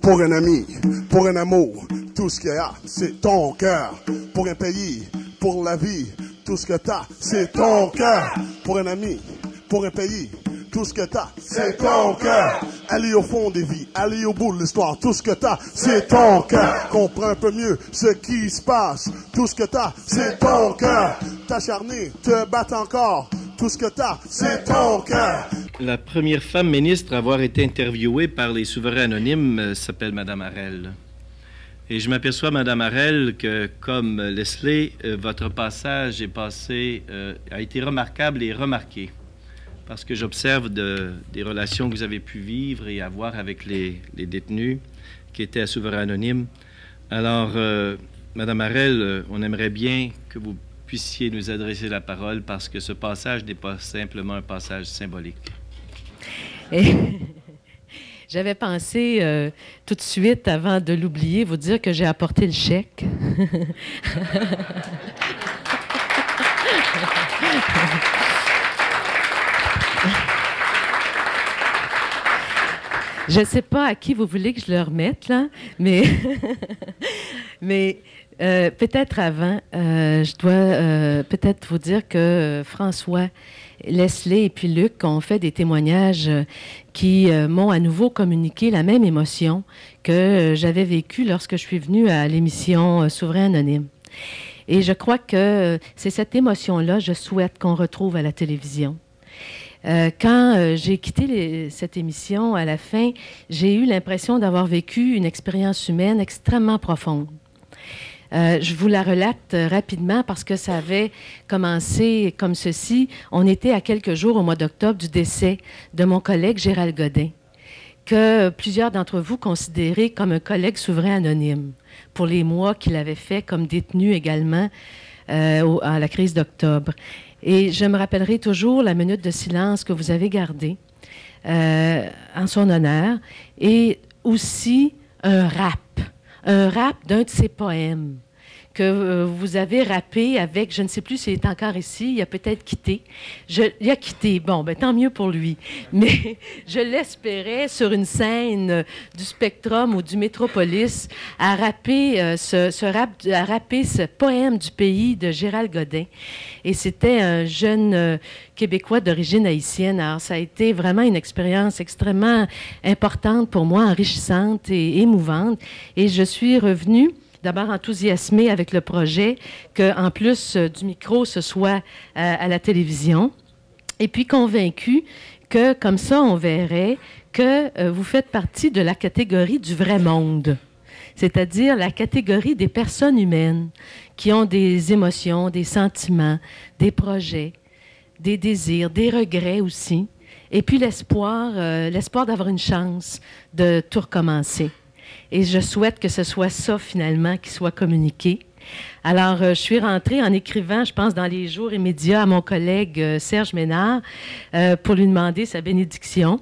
Pour un ami, pour un amour, tout ce qu'il y a, c'est ton cœur. Pour un pays, pour la vie, tout ce que t'as, c'est ton cœur. Pour un ami, pour un pays, tout ce que t'as, c'est ton cœur. Aller au fond des vies, aller au bout de l'histoire, tout ce que t'as, c'est ton cœur. Comprends un peu mieux ce qui se passe, tout ce que t'as, c'est ton cœur. T'acharner, te battre encore, tout ce que t'as, c'est ton cœur. La première femme ministre à avoir été interviewée par les souverains anonymes s'appelle Mme Harel. Et je m'aperçois, Mme Harel, que comme Leslie, votre passage a été remarquable et remarqué. Parce que j'observe des relations que vous avez pu vivre et avoir avec les détenus qui étaient à souverain anonyme. Alors, Mme Harel, on aimerait bien que vous puissiez nous adresser la parole parce que ce passage n'est pas simplement un passage symbolique. J'avais pensé tout de suite, avant de l'oublier, vous dire que j'ai apporté le chèque. Je ne sais pas à qui vous voulez que je le remette, là, mais, peut-être avant, je dois peut-être vous dire que François, Leslie et puis Luc ont fait des témoignages qui m'ont à nouveau communiqué la même émotion que j'avais vécue lorsque je suis venue à l'émission Souverain Anonyme. Et je crois que c'est cette émotion-là, je souhaite qu'on retrouve à la télévision. Quand j'ai quitté cette émission, à la fin, j'ai eu l'impression d'avoir vécu une expérience humaine extrêmement profonde. Je vous la relate rapidement parce que ça avait commencé comme ceci. On était à quelques jours au mois d'octobre du décès de mon collègue Gérald Godin, que plusieurs d'entre vous considéraient comme un collègue souverain anonyme, pour les mois qu'il avait fait comme détenu également à la crise d'octobre. Et je me rappellerai toujours la minute de silence que vous avez gardée en son honneur, et aussi un rap d'un de ses poèmes que vous avez rappé avec, je ne sais plus s'il est encore ici, il a peut-être quitté. Il a quitté, bon, ben tant mieux pour lui. Mais je l'espérais sur une scène du Spectrum ou du Métropolis à rapper ce poème du pays de Gérald Godin. Et c'était un jeune Québécois d'origine haïtienne. Alors, ça a été vraiment une expérience extrêmement importante pour moi, enrichissante et émouvante. Et je suis revenue d'abord enthousiasmée avec le projet, qu'en plus du micro, ce soit à la télévision. Et puis convaincue que, comme ça, on verrait que vous faites partie de la catégorie du vrai monde, c'est-à-dire la catégorie des personnes humaines qui ont des émotions, des sentiments, des projets, des désirs, des regrets aussi, et puis l'espoir d'avoir une chance de tout recommencer. Et je souhaite que ce soit ça, finalement, qui soit communiqué. Alors, je suis rentrée en écrivant, je pense, dans les jours immédiats à mon collègue Serge Ménard pour lui demander sa bénédiction,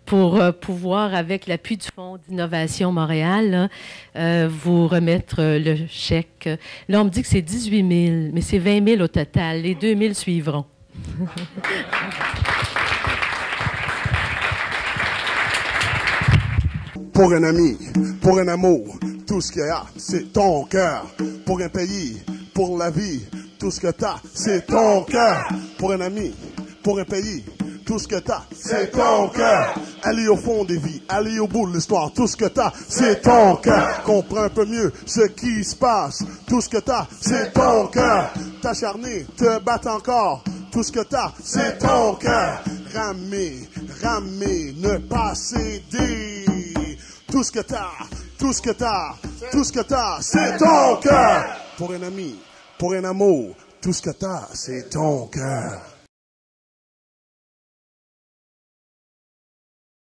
pour pouvoir, avec l'appui du Fonds d'innovation Montréal, là, vous remettre le chèque. Là, on me dit que c'est 18 000, mais c'est 20 000 au total. Les 2 000 suivront. Pour un ami, pour un amour, tout ce qu'il y a, c'est ton cœur. Pour un pays, pour la vie, tout ce que t'as, c'est ton cœur. Pour un ami, pour un pays, tout ce que t'as, c'est ton cœur. Aller au fond des vies, aller au bout de l'histoire, tout ce que t'as, c'est ton cœur. Comprends un peu mieux ce qui se passe, tout ce que t'as, c'est ton cœur. T'acharner, te battre encore, tout ce que t'as, c'est ton cœur. Ramer, ne pas céder. Tout ce que t'as, tout ce que t'as, tout ce que t'as, c'est ton cœur. Pour un ami, pour un amour, tout ce que t'as, c'est ton cœur.